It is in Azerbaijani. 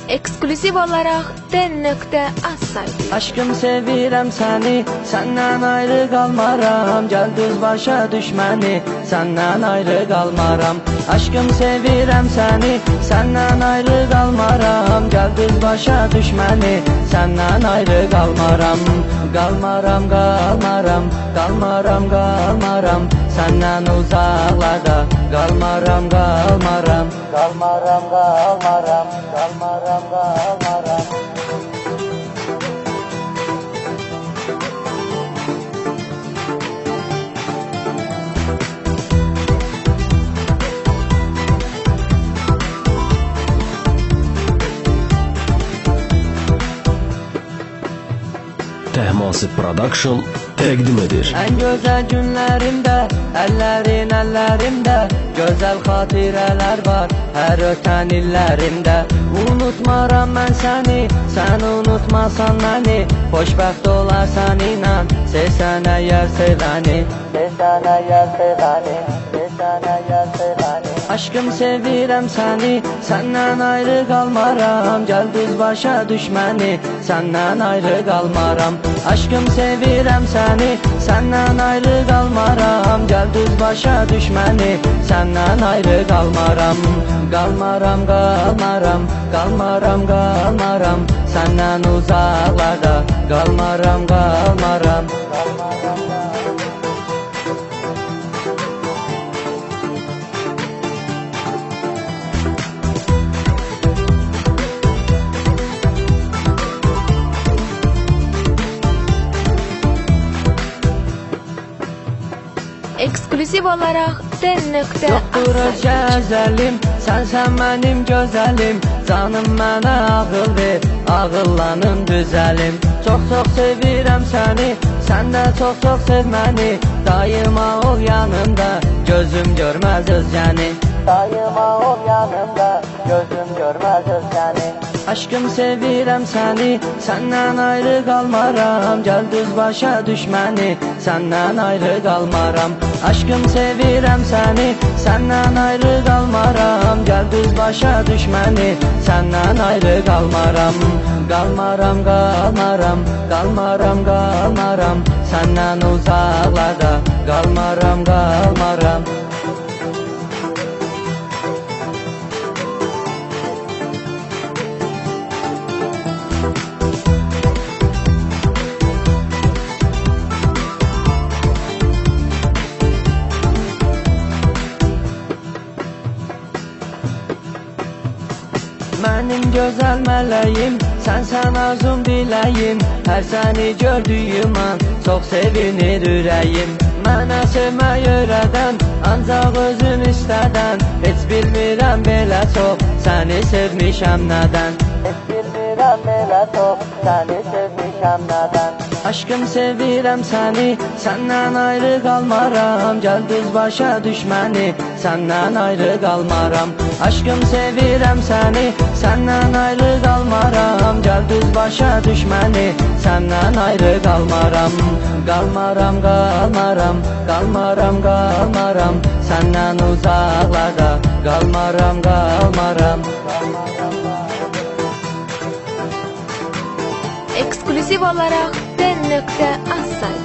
Ekskluziv olaraq den.az saytı. Aşkım sevirəm səni, səndən ayrı qalmaram. Gəl düz başa düşməni, səndən ayrı qalmaram. Aşkım sevirəm səni, səndən ayrı qalmaram. Gəl düz başa düşməni, səndən ayrı qalmaram. Qalmaram, qalmaram, qalmaram, qalmaram. Səndən uzaqlarda qalmaram, qalmaram. Qalmaram, qalmaram, qalmaram, qalmaram. Tehmasib Production təqdim edir. Ən gözəl günlərimdə, əllərimdə gözəl xatirələr var, hər ötən illərimdə. Unutmaram mən səni, sən unutmasan məni. Xoşbəxt olarsan inan, sevsən əgər sevəni. Sevsən əgər sevəni, sevsən əgər sevəni. Aşkım sevirəm səni, səndən ayrı qalmaram. Gəl düz başa düşməni, səndən ayrı qalmaram. Aşkım sevirəm səni, səndən ayrı qalmaram. Gəl düz başa düşməni, səndən ayrı qalmaram. Qalmaram, qalmaram, qalmaram, qalmaram. Səndən uzaqlarda qalmaram, qalmaram. Ekskluziv olaraq den.az Yoxdur öz gəzəlim, sənsən mənim gözəlim. Canım mənə ağıl ver, ağıllanım düzəlim. Çox sevirəm səni, sən də çox sev məni. Daima ol yanımda, gözüm görməz özgəni. Daima ol yanımda, gözüm görməz özgəni. Aşkım sevirəm səni, səndən ayrı qalmaram. Gəl düz başa düşməni, səndən ayrı qalmaram. Aşkım sevirəm səni, səndən ayrı qalmaram. Gəl düz başa düşməni, səndən ayrı qalmaram. Qalmaram, qalmaram, qalmaram, qalmaram. Səndən uzaqlarda qalmaram, qalmaram. Mənim gözəl mələyim, sənsən arzum diləyim. Hər səni gördüyüm an, çox sevinir ürəyim. Mənə sevmək öyrədən, ancaq özün istədən. Heç bilmirəm belə çox, səni sevmişəm nədən. Heç bilmirəm belə çox, səni sevmişəm nədən. Aşkım sevirəm səni, səndən ayrı qalmaram. Gəl düz başa düşməni, səndən ayrı qalmaram. Aşkım sevirəm səni, səndən ayrı qalmaram. Gəl düz başa düşməni, səndən ayrı qalmaram. Qalmaram, qalmaram, qalmaram, qalmaram. Səndən uzaqlarda qalmaram, qalmaram. Ekskluziv olaraq den.az saytı.